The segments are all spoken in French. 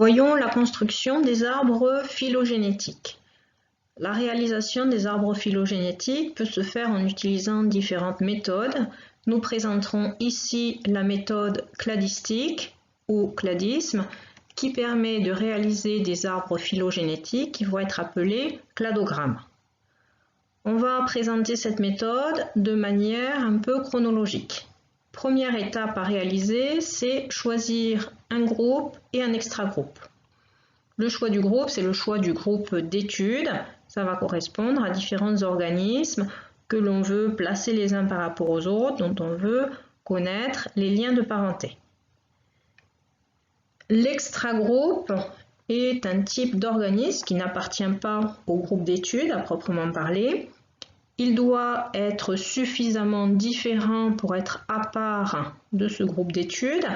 Voyons la construction des arbres phylogénétiques. La réalisation des arbres phylogénétiques peut se faire en utilisant différentes méthodes. Nous présenterons ici la méthode cladistique ou cladisme qui permet de réaliser des arbres phylogénétiques qui vont être appelés cladogrammes. On va présenter cette méthode de manière un peu chronologique. Première étape à réaliser, c'est choisir un groupe et un extra-groupe. Le choix du groupe, c'est le choix du groupe d'études. Ça va correspondre à différents organismes que l'on veut placer les uns par rapport aux autres, dont on veut connaître les liens de parenté. L'extra-groupe est un type d'organisme qui n'appartient pas au groupe d'études à proprement parler. Il doit être suffisamment différent pour être à part de ce groupe d'études,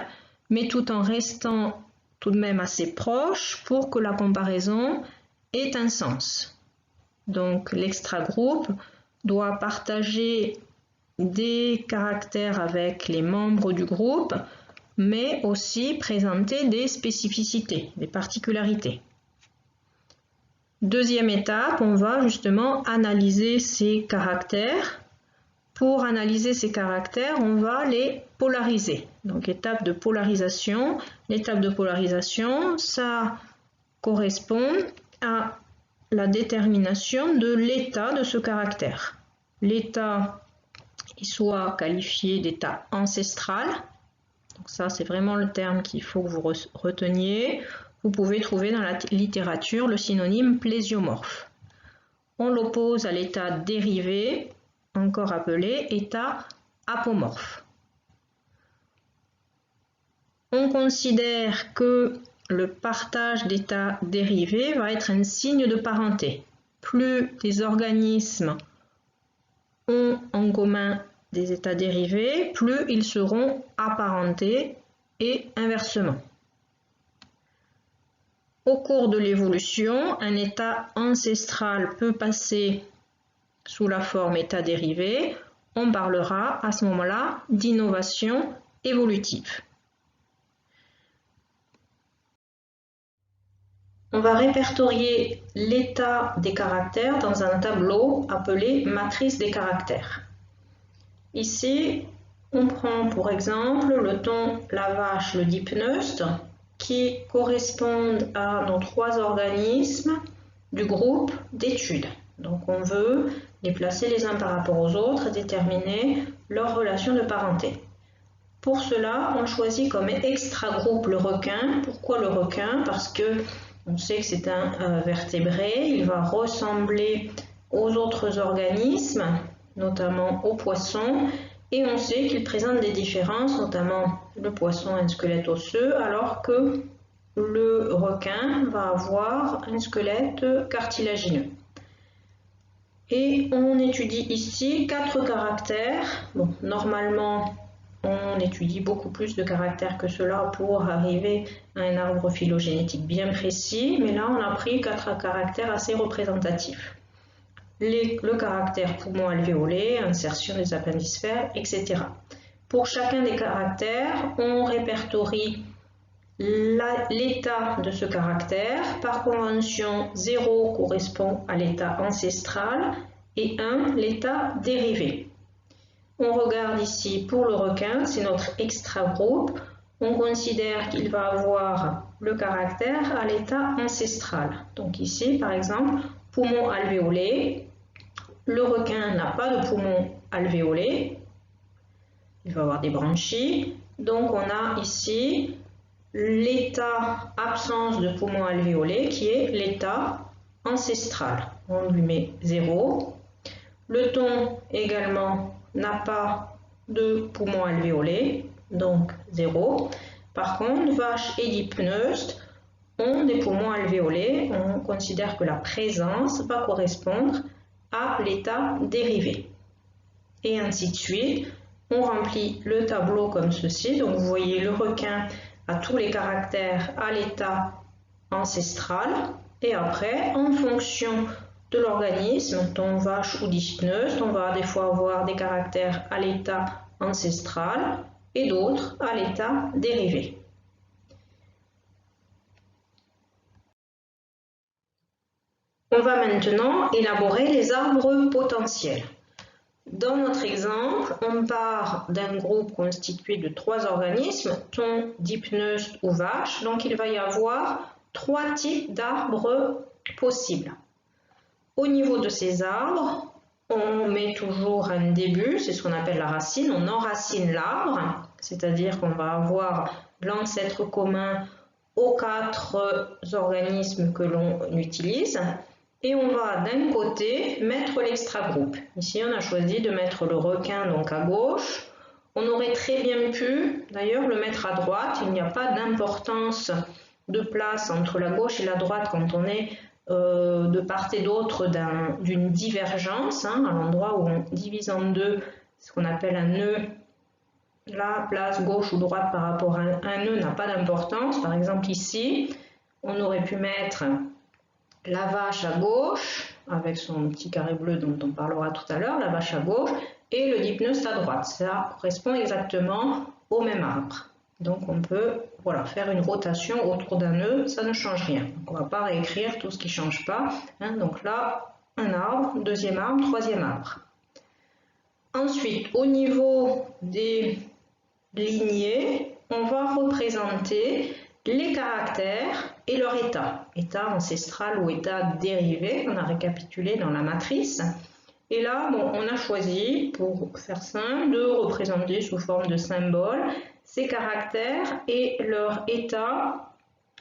mais tout en restant tout de même assez proche pour que la comparaison ait un sens. Donc l'extra-groupe doit partager des caractères avec les membres du groupe, mais aussi présenter des spécificités, des particularités. Deuxième étape, on va justement analyser ces caractères. Pour analyser ces caractères, on va les polariser. Donc étape de polarisation. L'étape de polarisation, ça correspond à la détermination de l'état de ce caractère. L'état est soit qualifié d'état ancestral. Donc ça, c'est vraiment le terme qu'il faut que vous reteniez. Vous pouvez trouver dans la littérature le synonyme plésiomorphe. On l'oppose à l'état dérivé, encore appelé état apomorphe. On considère que le partage d'états dérivés va être un signe de parenté. Plus les organismes ont en commun des états dérivés, plus ils seront apparentés et inversement. Au cours de l'évolution, un état ancestral peut passer sous la forme état dérivé. On parlera à ce moment-là d'innovation évolutive. On va répertorier l'état des caractères dans un tableau appelé matrice des caractères. Ici, on prend pour exemple le thon, la vache, le dipneustes, qui correspondent à nos trois organismes du groupe d'études. Donc on veut les placer les uns par rapport aux autres et déterminer leur relation de parenté. Pour cela, on choisit comme extra-groupe le requin. Pourquoi le requin? Parce que on sait que c'est un vertébré, il va ressembler aux autres organismes, notamment aux poissons, et on sait qu'il présente des différences, notamment le poisson a un squelette osseux, alors que le requin va avoir un squelette cartilagineux. Et on étudie ici 4 caractères. Bon, normalement, on étudie beaucoup plus de caractères que cela pour arriver à un arbre phylogénétique bien précis, mais là, on a pris 4 caractères assez représentatifs. Le caractère poumon alvéolé, insertion des appendicifères, etc. Pour chacun des caractères, on répertorie l'état de ce caractère. Par convention, 0 correspond à l'état ancestral et 1 l'état dérivé. On regarde ici pour le requin, c'est notre extra-groupe. On considère qu'il va avoir le caractère à l'état ancestral. Donc ici, par exemple, poumon alvéolé. Le requin n'a pas de poumon alvéolé. Il va avoir des branchies. Donc on a ici l'état absence de poumon alvéolé qui est l'état ancestral. On lui met 0. Le thon également n'a pas de poumon alvéolé, donc 0. Par contre, vache et dipneustes ont des poumons alvéolés. On considère que la présence va correspondre à l'état dérivé. Et ainsi de suite. On remplit le tableau comme ceci. Donc vous voyez le requin a tous les caractères à l'état ancestral. Et après, en fonction de l'organisme, thon, vache ou dipneustes, on va des fois avoir des caractères à l'état ancestral et d'autres à l'état dérivé. On va maintenant élaborer les arbres potentiels. Dans notre exemple, on part d'un groupe constitué de 3 organismes, thon, dipneus ou vache, donc il va y avoir 3 types d'arbres possibles. Au niveau de ces arbres, on met toujours un début, c'est ce qu'on appelle la racine, on enracine l'arbre, c'est-à-dire qu'on va avoir l'ancêtre commun aux 4 organismes que l'on utilise. Et on va d'un côté mettre l'extra-groupe. Ici, on a choisi de mettre le requin donc à gauche. On aurait très bien pu d'ailleurs le mettre à droite. Il n'y a pas d'importance de place entre la gauche et la droite quand on est de part et d'autre d'une divergence, à l'endroit où on divise en deux ce qu'on appelle un nœud. La place gauche ou droite par rapport à un nœud n'a pas d'importance. Par exemple ici, on aurait pu mettre la vache à gauche, avec son petit carré bleu dont on parlera tout à l'heure, la vache à gauche, et le dipneus à droite. Ça correspond exactement au même arbre. Donc on peut faire une rotation autour d'un nœud, ça ne change rien. Donc on ne va pas réécrire tout ce qui ne change pas. Donc là, un arbre, deuxième arbre, troisième arbre. Ensuite, au niveau des lignées, on va représenter les caractères et leur état, état ancestral ou état dérivé, on a récapitulé dans la matrice. Et là, on a choisi, pour faire simple, de représenter sous forme de symbole ces caractères et leur état.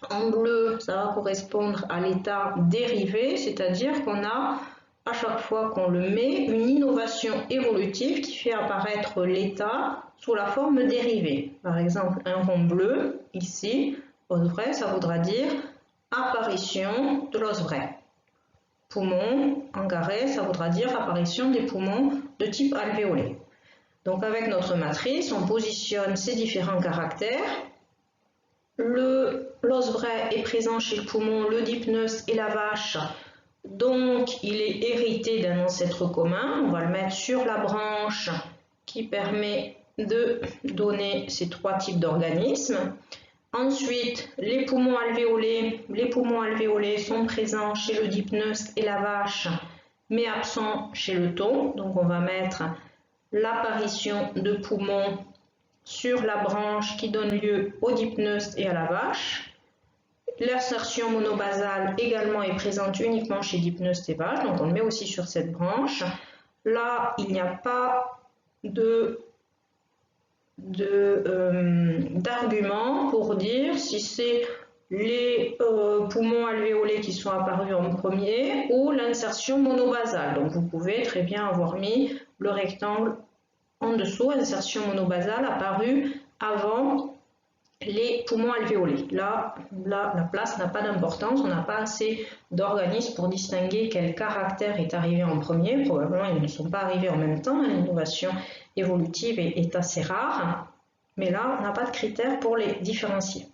En bleu, ça va correspondre à l'état dérivé, c'est-à-dire qu'on a, à chaque fois qu'on le met, une innovation évolutive qui fait apparaître l'état sous la forme dérivée. Par exemple, un rond bleu, ici, os vrai, ça voudra dire apparition de l'os vrai. Poumon en carré, ça voudra dire apparition des poumons de type alvéolé. Donc avec notre matrice, on positionne ces différents caractères. L'os vrai est présent chez le poumon, le dipneus et la vache. Donc il est hérité d'un ancêtre commun. On va le mettre sur la branche qui permet de donner ces 3 types d'organismes. Ensuite, les poumons alvéolés sont présents chez le dipneus et la vache, mais absents chez le thon. Donc on va mettre l'apparition de poumons sur la branche qui donne lieu au dipneus et à la vache. L'insertion monobasale également est présente uniquement chez dipneus et vache, donc on le met aussi sur cette branche. Là, il n'y a pas d'argument pour dire si c'est les poumons alvéolés qui sont apparus en premier ou l'insertion monobasale. Donc vous pouvez très bien avoir mis le rectangle en dessous, insertion monobasale apparue avant les poumons alvéolés. Là, la place n'a pas d'importance, on n'a pas assez d'organismes pour distinguer quel caractère est arrivé en premier. Probablement, ils ne sont pas arrivés en même temps. L'innovation évolutive est assez rare, mais là, on n'a pas de critères pour les différencier.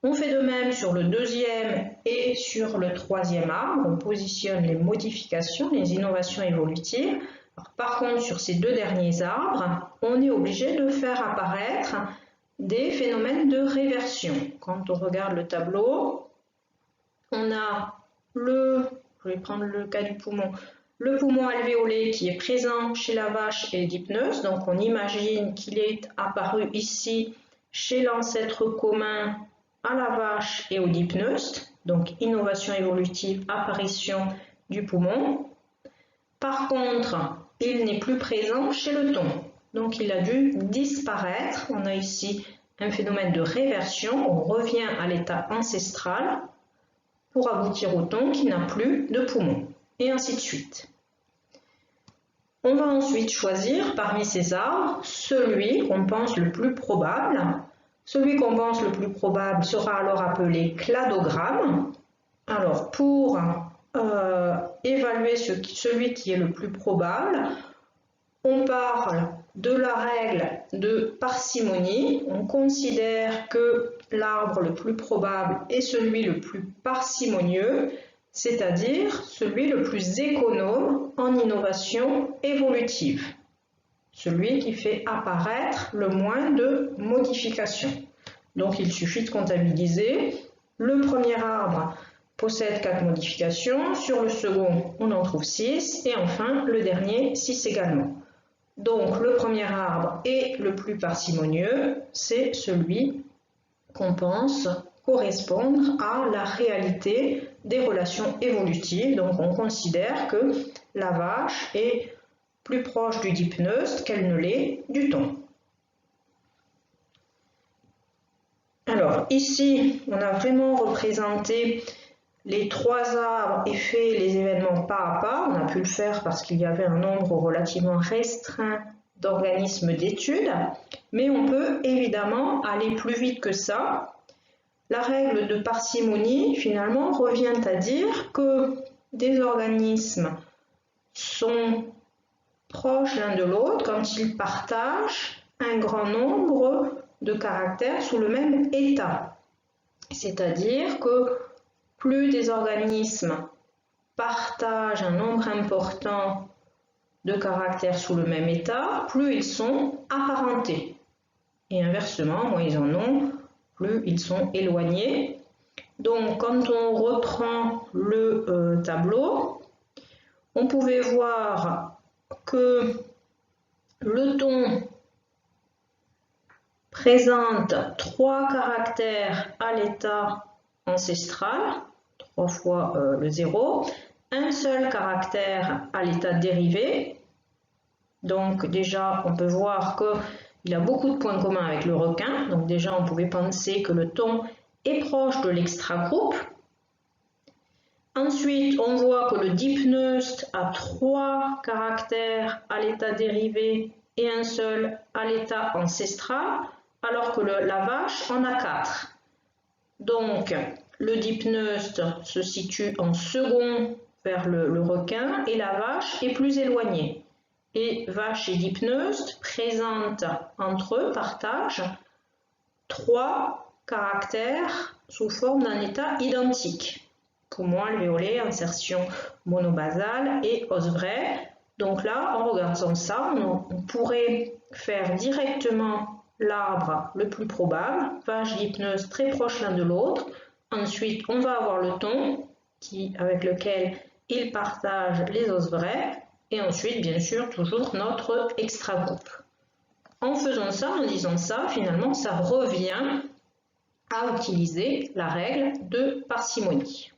On fait de même sur le deuxième et sur le troisième arbre. On positionne les modifications, les innovations évolutives. Alors, par contre, sur ces 2 derniers arbres, on est obligé de faire apparaître des phénomènes de réversion. Quand on regarde le tableau, on a je vais prendre le cas du poumon, le poumon alvéolé qui est présent chez la vache et le dipneus. Donc on imagine qu'il est apparu ici chez l'ancêtre commun à la vache et au dipneus. Donc innovation évolutive, apparition du poumon. Par contre, il n'est plus présent chez le thon. Donc il a dû disparaître. On a ici un phénomène de réversion. On revient à l'état ancestral pour aboutir au thon qui n'a plus de poumon. Et ainsi de suite. On va ensuite choisir parmi ces arbres celui qu'on pense le plus probable. Celui qu'on pense le plus probable sera alors appelé cladogramme. Alors pour évaluer celui qui est le plus probable, on parle de la règle de parcimonie. On considère que l'arbre le plus probable est celui le plus parcimonieux, c'est-à-dire celui le plus économe en innovation évolutive, celui qui fait apparaître le moins de modifications. Donc il suffit de comptabiliser le premier arbre possède 4 modifications. Sur le second, on en trouve 6. Et enfin, le dernier, 6 également. Donc, le premier arbre est le plus parcimonieux. C'est celui qu'on pense correspondre à la réalité des relations évolutives. Donc, on considère que la vache est plus proche du dipneustre qu'elle ne l'est du thon. Alors, ici, on a vraiment représenté les 3 arbres et fait les événements pas à pas. On a pu le faire parce qu'il y avait un nombre relativement restreint d'organismes d'études, mais on peut évidemment aller plus vite que ça. La règle de parcimonie, finalement, revient à dire que des organismes sont proches l'un de l'autre quand ils partagent un grand nombre de caractères sous le même état. C'est-à-dire que plus des organismes partagent un nombre important de caractères sous le même état, plus ils sont apparentés. Et inversement, moins ils en ont, plus ils sont éloignés. Donc, quand on reprend le tableau, on pouvait voir que le thon présente 3 caractères à l'état ancestral, 3 fois le 0, un seul caractère à l'état dérivé. Donc déjà, on peut voir qu'il a beaucoup de points communs avec le requin. Donc déjà, on pouvait penser que le thon est proche de l'extragroupe. Ensuite, on voit que le dipneustre a 3 caractères à l'état dérivé et un seul à l'état ancestral, alors que la vache en a 4. Donc, le dipneustre se situe en second vers le requin et la vache est plus éloignée. Et vache et dipneustre présentent entre eux, partagent 3 caractères sous forme d'un état identique. Comment alvéolé, insertion monobasale et os vrai. Donc là, en regardant ça, on pourrait faire directement l'arbre le plus probable, vache, dipneustre très proches l'un de l'autre. Ensuite, on va avoir le thon avec lequel il partage les os vrais. Et ensuite, bien sûr, toujours notre extragroupe. En faisant ça, en disant ça, finalement, ça revient à utiliser la règle de parcimonie.